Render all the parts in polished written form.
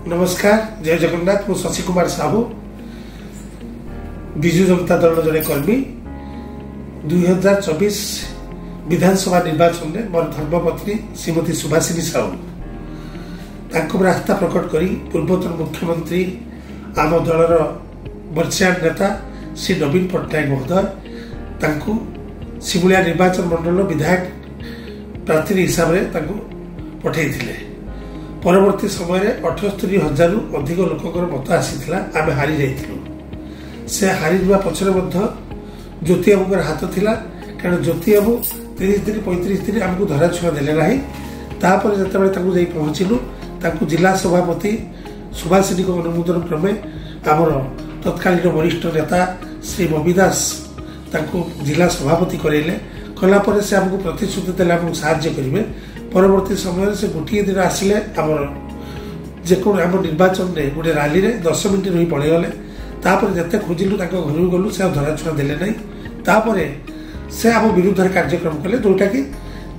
नमस्कार, जय जगन्नाथ। मु शशि कुमार साहू, विजु जनता दल जड़े कर्मी। 2024 विधानसभा निर्वाचन में मोर धर्मपत्नी श्रीमती सुभाषिनी साहू आस्था प्रकट करी पूर्वतन मुख्यमंत्री आम दलर वर्षियान नेता श्री नवीन पट्टनायक महोदय सिमुलिया निर्वाचन मंडल विधायक प्रार्थी हिसाब से पठे। परवर्ती समय 78,000 अधिक लोकंर मत आसी आम हारी जाइलु। से हारी जा पछरे ज्योति बाबू हाथ थिला, कारण ज्योति बाबू 30 दिन 35 दिन आमको धरा छुआ देले नाही। तापर जतबे पहुंचलु जिला सभापति सुभाषिनी अनुमोदन क्रमे आमर तत्कालीन वरिष्ठ नेता श्री बबी दास जिला सभापति करेले। कलापर से आमको प्रतिश्रुति देले आमको साहाय्य करेंगे। परवर्ती समय से गोटे दिन आसिले आमर आम निर्वाचन में गोटे रैली में 10 मिनिट रही पड़ेगले। तापर जिते खोजिलु घर गलु से धरा छुआ देले नहीं। तापर से आम विरुद्ध कार्यक्रम कले, जोटा कि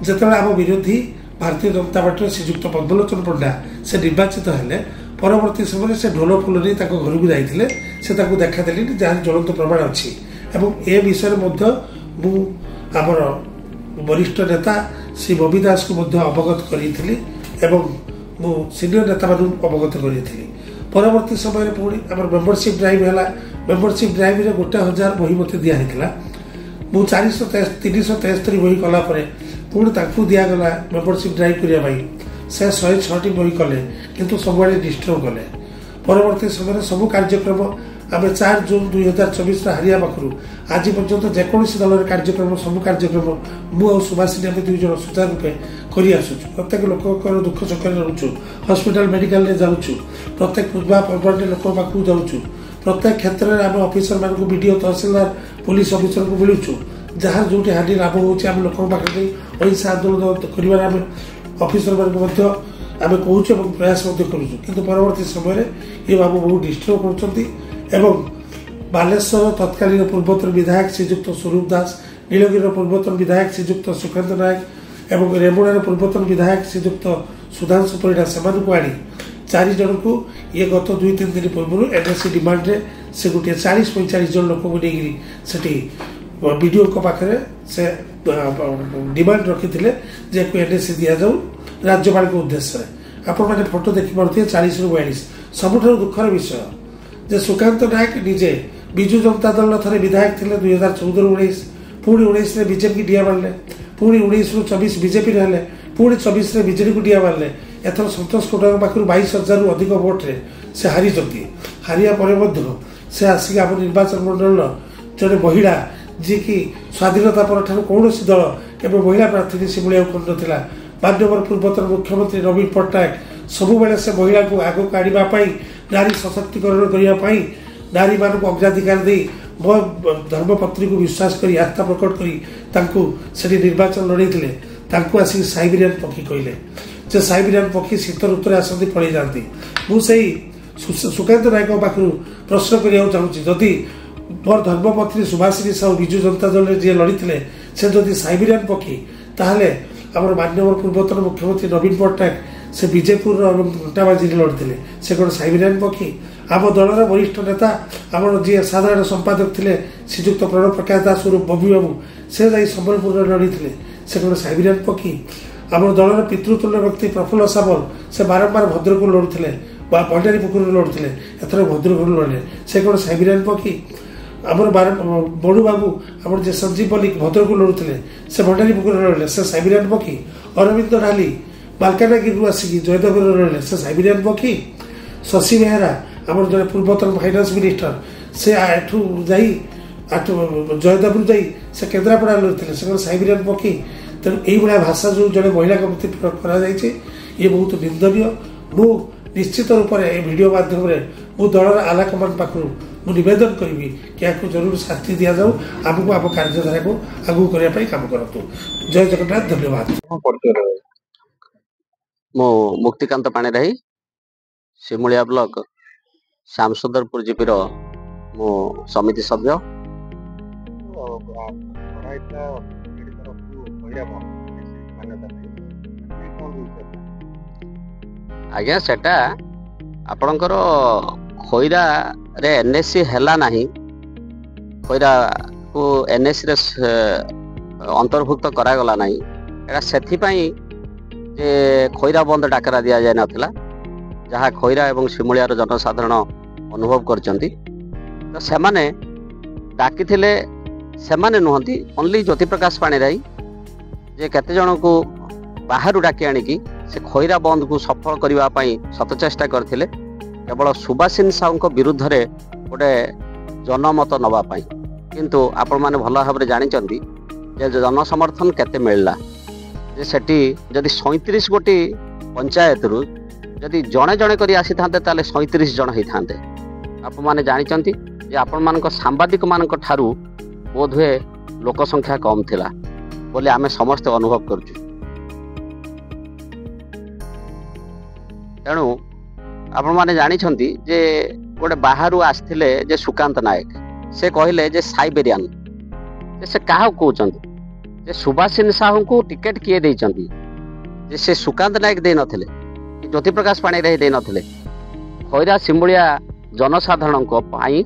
जिते आम विरोधी भारतीय जनता पार्टी श्रीजुक्त पद्मलोचन पंडा से निर्वाचित हेले, परवर्ती समय से ढोल फुल नहीं घर को जाइए से देखा देली जहाँ ज्वलंत प्रमाण अच्छी। ए विषय आमर वरिष्ठ नेता श्री बबी दास को अवगत करी सीनियर नेता अवगत करी। परवर्ती समय पुणी आम मेम्बरशिप ड्राइव है। मेम्बरशिप ड्राइव में 1,000 बही मत दिहला। मुझे 373 बही कलापर पुणी दिगला मेम्बरशिप ड्राइव करने से 106 बही कले, किंतु सब डिस्टर्ब कले। परवर्ती समय सब कार्यक्रम आम 4 जून 2024 हारिया पाखु आज पर्यंत जेकोसी दल कार्यक्रम सब कार्यक्रम मुझे सुभाषिनी आम 2 जन सुचारू रूपे कर प्रत्येक लोक दुख सुख रोचु, हॉस्पिटल मेडिकल जाऊँ, प्रत्येक पूजा पर्व लोक पाखु जाऊँ, प्रत्येक क्षेत्र में आम ऑफिसर मान बीडीओ तहसीलदार पुलिस ऑफिसर को मिलूँ। जहाँ जो हानि लाभ होम लोक पाखे अहिंसा आंदोलन कर ऑफिसर मान आम कहूँ प्रयास करूँ। परवर्ती समय ये बाबू बहुत डिस्टर्ब कर बालेश्वर तत्कालीन पूर्वतन विधायक श्रीजुक्त स्वरूप दास, नीलगिरी पूर्वतन विधायक श्रीजुक्त सुकांत नायक और रेमुणार पूर्वतन विधायक श्रीजुक्त सुधांशु परिड़ा से आनी 4 जन को ये गत 2-3 दिन पूर्व एनएससी डिमांड रे से गोटे 40-45 जन लोक को वीडियो पाखे से डिमांड रखी एनएससी दि जाऊ राज्यपाल को उद्देश्य। आपण मैंने फोटो देखी पारे 40 ରୁ 42। सबुठ दुखर विषय जे सुकांत नायक निजे विजु जनता दल थे विधायक थे 2014-19, पुणी 19 में बीजेपी डिया मारे, पुणी 19-24 बीजेपी हेले, पुणी 24 में बीजेडी को डिया मारे। एथर संतोष कोटा पाखु 22,000 अधिक भोट्रे से हारी हारिया पर से आसिक आम निर्वाचन मंडल जड़े महिला जी की स्वाधीनता पर कौन दल केवल महिला प्रार्थी सिमुलिया कर माननीय पूर्वतन मुख्यमंत्री नवीन पट्टनायक सबु से महिला को आग को आने नारी सशक्तिकरण करने नारी मान को अग्राधिकार दे मो धर्मपत्नी को विश्वास कर आस्था प्रकट कर निर्वाचन लड़े आसिक साइबेरियन पक्षी कहले। साइबेरियन पक्षी शीत ऋतु आसती पड़े जाती। मुझे सुकांत नायक पाखु प्रश्न करने चाहूँगी, जदि मोर धर्मपत्नी सुभाषिनी साहू विजु जनता दल जी लड़ी से जदि साइबेरियन पक्षी ताहले आम माननीय पूर्वतन मुख्यमंत्री नवीन पट्टनायक से बीजेपुर घंटाबाजी लड़ते से कौन साइबेरियन पक्षी? आम दलर वरिष्ठ नेता आम जी साधारण संपादक थे श्रीजुक्त प्रणव प्रकाश दास और बबी बाबू से जा संबलपुर लड़ी से कौन साइबेरियन पक्षी? आम दलर पितृतुल्य व्यक्ति प्रफुल्ल सामल से बारंबार भद्रक लड़ुते भंडारीपुर लड़ुते, एथर भद्रक लड़े से कौन साइबेरियन पक्षी? आमर बड़ू बाबू आम जे संजीव मल्लिक भद्रक लड़ुते से भंडारीपुर लड़े से साइबेरियन पक्षी? अरविंद नाली मालकानगिरी आसिक जयदेव लड़े से साइबेरियन पक्षी? शशि बेहेरा आम जो पूर्वतन फाइनान्स मिनिस्टर से जयदेव से केन्द्रापड़ा लड़ते से साइबेरियन पक्षी? तेणु यही भाषा जो जड़े महिला प्रति प्रयोग कर बहुत निंदनीय। मु निश्चित रूप से वीडियो माध्यम मु दलर आलाकमान पाखु निवेदन करी कि जरूर शास्ति दि जाऊ, आमको आम कार्यधारा को आगू करने काम करूँ। जय जगन्नाथ, धन्यवाद। मो मुक्तिकांत पाणिग्राही, सिमुलिया ब्लॉक शामसुंदरपुर जीपीर मो समिति सभ्य। आज्ञा सेटा ଆପଣଙ୍କର ଖଇରାରେ ଏନ୍ଏସି ହେଲା ନାହିଁ, ଖଇରାକୁ ଏନ୍ଏସିରେ ଅନ୍ତର୍ଭୁକ୍ତ କରାଗଲା ନାହିଁ। ଏଇଟା ସେଥିପାଇଁ ଯେ ଖଇରା ବନ୍ଦ ଡାକରା ଦିଆଯାଇ ନଥିଲା, ଯାହା ଖଇରା ଏବଂ ଶିମୁଳିଆର ଜନସାଧାରଣ ଅନୁଭବ କରିଛନ୍ତି। ତ ସେମାନେ ଡାକିଥିଲେ, ସେମାନେ ନୁହନ୍ତି, ଓନ୍ଲି ଜ୍ୟୋତିପ୍ରକାଶ ପାଣିଗ୍ରାହୀ ଯେ କେତେ ଜଣଙ୍କୁ ବାହାରୁ ଡାକି ଆଣିକି ସେ ଖଇରା ବନ୍ଦକୁ ସଫଳ କରିବା ପାଇଁ ଶତ ଚେଷ୍ଟା କରିଥିଲେ, କେବଳ ସୁବାସିନ ସାହୁଙ୍କ ବିରୁଦ୍ଧରେ ଗୋଟେ ଜନମତ ନେବା ପାଇଁ। କିନ୍ତୁ ଆପଣମାନେ ଭଲ ଭାବରେ ଜାଣିଛନ୍ତି ଯେ ଜନସମର୍ଥନ କେତେ ମିଳିଲା। ଯେ ସେଠି ଯଦି 37 ଗୋଟି ପଞ୍ଚାୟତରୁ ଯଦି ଜଣେ ଜଣେ କରି ଆସିଥାନ୍ତେ ତାହେଲେ 37 ଜଣ ହେଇଥାନ୍ତେ। ଆପଣମାନେ ଜାଣିଛନ୍ତି ଯେ ଆପଣମାନଙ୍କ ସାମ୍ବାଦିକମାନଙ୍କ ଠାରୁ ବୋଧହୁଏ ଲୋକ ସଂଖ୍ୟା କମ୍ ଥିଲା ବୋଲି ଆମେ ସମସ୍ତେ ଅନୁଭବ କରୁଛୁ। ତେଣୁ ଆପଣମାନେ ଜାଣିଛନ୍ତି ଯେ ଗୋଟେ ବାହାରୁ ଆସିଥିଲେ ଯେ ସୁକାନ୍ତ ନାୟକ, ସେ କହିଲେ ଯେ ସାଇବେରିଆନ, ସେ କାହାକୁ କହୁଛନ୍ତି? ଯେ ସୁବାସିନ ସାହୁଙ୍କୁ ଟିକେଟ କିଏ ଦେଇଛନ୍ତି? ଯେ ସେ ସୁକାନ୍ତ ନାୟକ ଦେଇନଥିଲେ, ଜ୍ୟୋତିପ୍ରକାଶ ପାଣିଗ୍ରାହୀ ଦେଇନଥିଲେ। ଖଇରା ଶିମୁଳିଆ ଜନସାଧାରଣଙ୍କ ପାଇଁ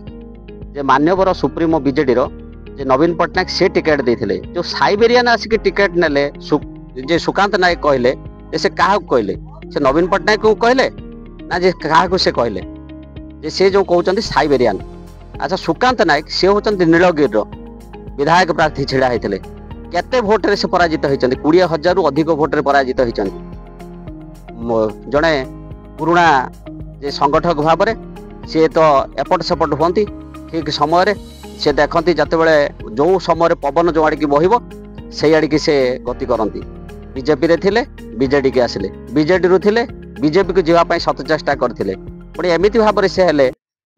ଯେ ମାନ୍ୟବର ସୁପ୍ରିମୋ ବିଜେଡିର ଯେ ନବୀନ ପଟ୍ଟନାୟକ ସେ ଟିକେଟ ଦେଇଥିଲେ। ଯେଉଁ ସାଇବେରିଆନ ଆସିକି ଟିକେଟ ନେଲେ ଯେ ସୁକାନ୍ତ ନାୟକ କହିଲେ, ଯେ ସେ କାହାକୁ କହିଲେ? ସେ ନବୀନ ପଟ୍ଟନାୟକଙ୍କୁ କହିଲେ ନା ଯେ କାହାକୁ ସେ କହିଲେ? ଯେ ସେ ଯେଉଁ କହୁଛନ୍ତି ସାଇବେରିଆନ। ଆଚ୍ଛା, ସୁକାନ୍ତ ନାୟକ ସେ ହେଉଛନ୍ତି ନୀଳଗିରିର ବିଧାୟକ ପ୍ରାର୍ଥୀ ଛିଡ଼ା ହେଇଥିଲେ। କେତେ ଭୋଟରେ ସେ ପରାଜିତ ହେଇଛନ୍ତି? 20,000ରୁ ଅଧିକ ଭୋଟରେ ପରାଜିତ ହେଇଛନ୍ତି। ଜଣେ ପୁରୁଣା ଯେ ସଂଗଠକ ଭାବରେ ସିଏ ତ ଏପଟ ସେପଟ ହୁଅନ୍ତି, ଠିକ ସମୟରେ ସେ ଦେଖନ୍ତି ଯେତେବେଳେ ଯେଉଁ ସମୟରେ ପବନ ଯେଉଁ ଆଡ଼ିକି ବହିବ ସେଇ ଆଡ଼ିକି ସେ ଗତି କରନ୍ତି। ବିଜେପିରେ ଥିଲେ, ବିଜେଡିକି ଆସିଲେ, ବିଜେଡିରୁ ଥିଲେ ବିଜେପିକୁ ଯିବା ପାଇଁ ଶତ ଚେଷ୍ଟା କରିଥିଲେ। ପୁଣି ଏମିତି ଭାବରେ ସେ ହେଲେ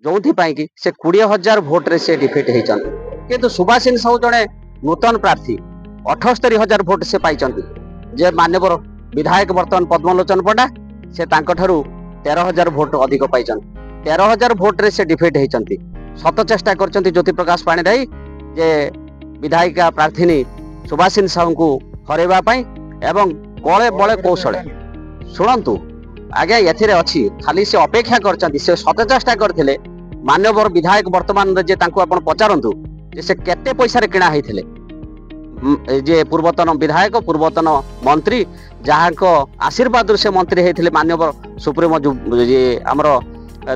ଯେଉଁଥିପାଇଁ କି ସେ 20,000 ଭୋଟରେ ସେ ଡିଫିଟ୍ ହେଇଛନ୍ତି। କିନ୍ତୁ ସୁବାସିନ ସାହୁ ଜଣେ ନୂତନ ପ୍ରାର୍ଥୀ, 78,000 ଭୋଟ ସେ ପାଇଛନ୍ତି। ଯେ ମାନ୍ୟବର ବିଧାୟକ ବର୍ତ୍ତମାନ ପଦ୍ମଲୋଚନ ପଣ୍ଡା, ସେ ତାଙ୍କଠାରୁ 13,000 ଭୋଟ ଅଧିକ ପାଇଛନ୍ତି। 13,000 ଭୋଟରେ ସେ ଡିଫିଟ୍ ହେଇଛନ୍ତି। ଶତ ଚେଷ୍ଟା କରିଛନ୍ତି ଜ୍ୟୋତିପ୍ରକାଶ ପାଣିଗ୍ରାହୀ ଯେ ବିଧାୟିକା ପ୍ରାର୍ଥିନୀ ସୁବାସିନ ସାହୁଙ୍କୁ ହରାଇବା ପାଇଁ ଏବଂ କଳେ ବଳେ କୌଶଳେ। ଶୁଣନ୍ତୁ ଆଜ୍ଞା, ଏଥିରେ ଅଛି, ଖାଲି ସେ ଅପେକ୍ଷା କରିଛନ୍ତି, ସେ ଶତ ଚେଷ୍ଟା କରିଥିଲେ। ମାନ୍ୟବର ବିଧାୟକ ବର୍ତ୍ତମାନରେ ଯେ ତାଙ୍କୁ ଆପଣ ପଚାରନ୍ତୁ ଯେ ସେ କେତେ ପଇସାରେ କିଣା ହେଇଥିଲେ। ଯେ ପୂର୍ବତନ ବିଧାୟକ, ପୂର୍ବତନ ମନ୍ତ୍ରୀ, ଯାହାଙ୍କ ଆଶୀର୍ବାଦରୁ ସେ ମନ୍ତ୍ରୀ ହେଇଥିଲେ ମାନ୍ୟବର ସୁପ୍ରିମୋ ଆମର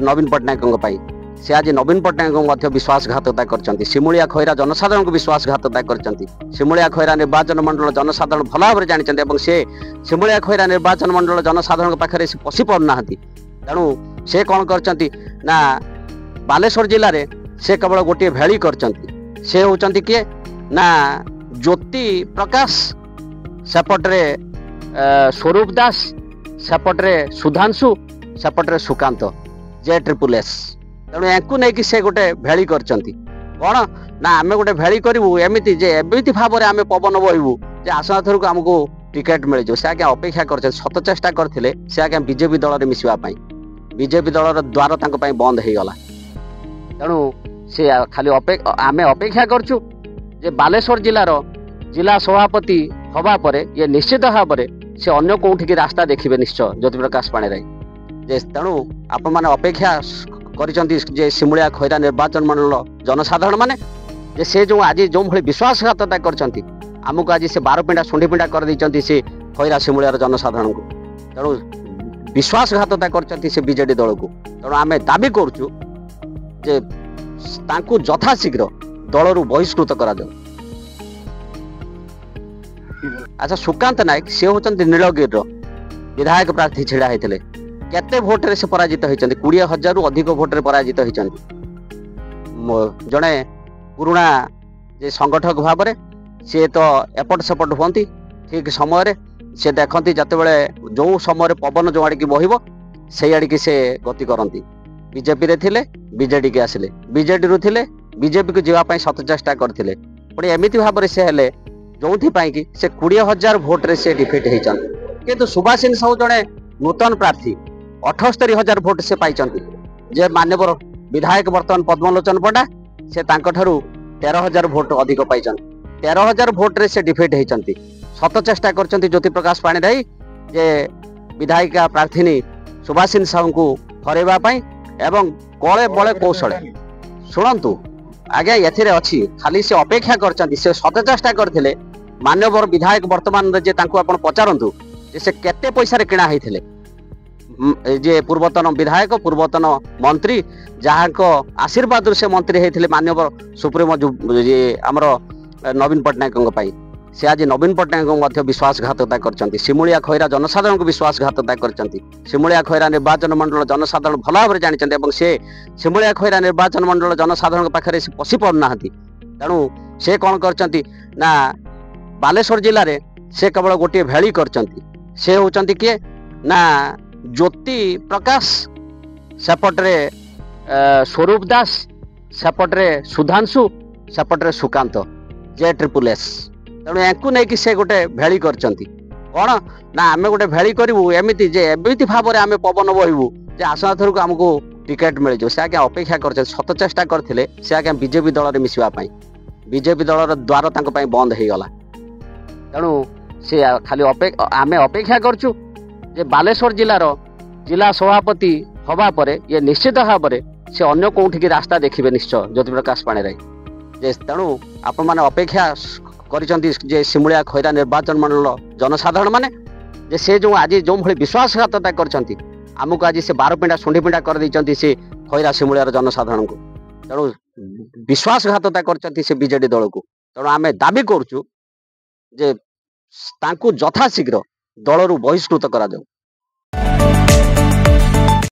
ନବୀନ ପଟ୍ଟନାୟକଙ୍କ ପାଇଁ। ସେ ଆଜି ନବୀନ ପଟ୍ଟନାୟକଙ୍କୁ ମଧ୍ୟ ବିଶ୍ୱାସଘାତକତା କରିଛନ୍ତି। ଶିମୁଳିଆ ଖଇରା ଜନସାଧାରଣଙ୍କୁ ବିଶ୍ୱାସଘାତକତା କରିଛନ୍ତି। ଶିମୁଳିଆ ଖଇରା ନିର୍ବାଚନ ମଣ୍ଡଳ ଜନସାଧାରଣ ଭଲ ଭାବରେ ଜାଣିଛନ୍ତି ଏବଂ ସେ ଶିମୁଳିଆ ଖଇରା ନିର୍ବାଚନ ମଣ୍ଡଳ ଜନସାଧାରଣଙ୍କ ପାଖରେ ସେ ପଶି ପାରୁନାହାନ୍ତି। ତେଣୁ ସେ କ'ଣ କରିଛନ୍ତି ନା ବାଲେଶ୍ୱର ଜିଲ୍ଲାରେ ସେ କେବଳ ଗୋଟିଏ ଭେଳି କରିଛନ୍ତି। ସେ ହେଉଛନ୍ତି କିଏ ନା ଜ୍ୟୋତି ପ୍ରକାଶ, ସେପଟରେ ସ୍ୱରୂପ ଦାସ, ସେପଟରେ ସୁଧାଂଶୁ, ସେପଟରେ ସୁକାନ୍ତ JSSS। ତେଣୁ ୟାଙ୍କୁ ନେଇକି ସେ ଗୋଟେ ଭେଳି କରିଛନ୍ତି। କ'ଣ ନା ଆମେ ଗୋଟେ ଭେଳି କରିବୁ ଏମିତି ଯେ ଏମିତି ଭାବରେ ଆମେ ପବନ ବହିବୁ ଯେ ଆସନ୍ତା ଥରକୁ ଆମକୁ ଟିକେଟ ମିଳିଯିବ। ସେ ଆଜ୍ଞା ଅପେକ୍ଷା କରିଛନ୍ତି, ଶତ ଚେଷ୍ଟା କରିଥିଲେ ସେ ଆଜ୍ଞା ବିଜେପି ଦଳରେ ମିଶିବା ପାଇଁ। ବିଜେପି ଦଳର ଦ୍ୱାର ତାଙ୍କ ପାଇଁ ବନ୍ଦ ହେଇଗଲା। ତେଣୁ ସେ ଖାଲି ଆମେ ଅପେକ୍ଷା କରୁଛୁ ଯେ ବାଲେଶ୍ୱର ଜିଲ୍ଲାର ଜିଲ୍ଲା ସଭାପତି ହେବା ପରେ ଇଏ ନିଶ୍ଚିତ ଭାବରେ ସେ ଅନ୍ୟ କେଉଁଠିକି ରାସ୍ତା ଦେଖିବେ ନିଶ୍ଚୟ ଜ୍ୟୋତିପ୍ରକାଶ ପାଣିଗ୍ରାହୀ। ଯେ ତେଣୁ ଆପଣମାନେ ଅପେକ୍ଷା କରିଛନ୍ତି ଯେ ଶିମୁଳିଆ ଖଇରା ନିର୍ବାଚନ ମଣ୍ଡଳ ଜନସାଧାରଣ ମାନେ ଯେ ସେ ଯେଉଁ ଆଜି ଯେଉଁଭଳି ବିଶ୍ୱାସଘାତକତା କରିଛନ୍ତି, ଆମକୁ ଆଜି ସେ ବାରପିଣ୍ଡା ଶୁଣ୍ଡିପିଣ୍ଡା କରିଦେଇଛନ୍ତି ସେ ଖଇରା ଶିମୁଳିଆର ଜନସାଧାରଣଙ୍କୁ। ତେଣୁ ବିଶ୍ୱାସଘାତକତା କରିଛନ୍ତି ସେ ବିଜେଡି ଦଳକୁ। ତେଣୁ ଆମେ ଦାବି କରୁଛୁ ଯେ ତାଙ୍କୁ ଯଥାଶୀଘ୍ର ଦଳରୁ ବହିଷ୍କୃତ କରାଯାଉ। ଆଚ୍ଛା, ସୁକାନ୍ତ ନାୟକ ସେ ହେଉଛନ୍ତି ନୀଳଗିରିର ବିଧାୟକ ପ୍ରାର୍ଥୀ ଛିଡ଼ା ହେଇଥିଲେ। କେତେ ଭୋଟରେ ସେ ପରାଜିତ ହେଇଛନ୍ତି? 20,000ରୁ ଅଧିକ ଭୋଟରେ ପରାଜିତ ହେଇଛନ୍ତି। ଜଣେ ପୁରୁଣା ଯେ ସଂଗଠକ ଭାବରେ ସିଏ ତ ଏପଟ ସେପଟ ହୁଅନ୍ତି, ଠିକ ସମୟରେ ସେ ଦେଖନ୍ତି ଯେତେବେଳେ ଯେଉଁ ସମୟରେ ପବନ ଯେଉଁ ଆଡ଼ିକି ବହିବ ସେଇ ଆଡ଼ିକି ସେ ଗତି କରନ୍ତି। ବିଜେପିରେ ଥିଲେ, ବିଜେଡିକି ଆସିଲେ, ବିଜେଡିରୁ ଥିଲେ ବିଜେପିକୁ ଯିବା ପାଇଁ ଶତ ଚେଷ୍ଟା କରିଥିଲେ। ପୁଣି ଏମିତି ଭାବରେ ସେ ହେଲେ ଯେଉଁଥିପାଇଁ କି ସେ 20,000 ଭୋଟରେ ସେ ଡିଫିଟ୍ ହେଇଛନ୍ତି। କିନ୍ତୁ ସୁବାସିନ ସାହୁ ଜଣେ ନୂତନ ପ୍ରାର୍ଥୀ, 78,000 ଭୋଟ ସେ ପାଇଛନ୍ତି। ଯେ ମାନ୍ୟବର ବିଧାୟକ ବର୍ତ୍ତମାନ ପଦ୍ମଲୋଚନ ପଣ୍ଡା, ସେ ତାଙ୍କଠାରୁ 13,000 ଭୋଟ ଅଧିକ ପାଇଛନ୍ତି। 13,000 ଭୋଟରେ ସେ ଡିଫିଟ୍ ହେଇଛନ୍ତି। ଶତ ଚେଷ୍ଟା କରିଛନ୍ତି ଜ୍ୟୋତିପ୍ରକାଶ ପାଣିଗ୍ରାହୀ ଯେ ବିଧାୟିକା ପ୍ରାର୍ଥିନୀ ସୁବାସିନ ସାହୁଙ୍କୁ हरैबा पई एवं कळे बळे कौशले शुणु आज्ञा एथिरे अछि खाली से अपेक्षा करचंती से सत चेष्टा करथिले मान्यवर विधायक वर्तमान जे तांको आपण पचारंतु जे से केते पैसा रे किणा हैथिले जे पूर्वतन विधायक पूर्वतन मंत्री जहाँ आशीर्वाद से मंत्री होते मानव सुप्रीमो जे आमर नवीन पट्टनायक से आज नवीन पट्टनायक विश्वासघातकता कर सिमुलिया खैरा जनसाधारण को विश्वासघातकता कर सिमुलिया खैरा निर्वाचन मंडल जनसाधारण भल भाव में जानते से सिमुलिया खैरा निर्वाचन मंडल जनसाधारण पाखे से पशि पाना तेणु से कौन कर बालेश्वर जिले में से केवल गोटे भेड़ी कर किए ना ज्योति प्रकाश सेपटे स्वरूप दास सेपटे सुधांशु सेपटे सुकांत J-SSS तेणु या नहीं कि से गोटे भेड़ी कर कौन ना आम गोटे भेड़ी करूँ एमती भाव में आम पवन बहबू जे आसना थर को आमको टिकेट मिल जाए से आज्ञा अपेक्षा कर सत चेष्टा करते से आज्ञा बीजेपी दल में मिसवाई बीजेपी दल द्वार बंद हो गला तेणु से खाली आम अपेक्षा करचु जे बालेश्वर जिलार जिला सभापति हवा परे ये निश्चित भाव में से अन्य कौटी रास्ता देखिए निश्चय ज्योति प्रकाश पाणिराय जे तेणु आपण मैंने अपेक्षा कर सिमुलिया खैरा निर्वाचन मंडल जनसाधारण माने जे से जो आज जो भाई विश्वासघातकता कर आमको आज से 12 पिंडा शुंडी पिंडा कर दी से खैरा सिमुलियार जनसाधारण को तेणु विश्वासघातकता कर से बीजेडी दल को तेणु आम दाबी करुचु जे तांकु यथाशीघ्र दलरू बहिष्कृत करा जाऊ।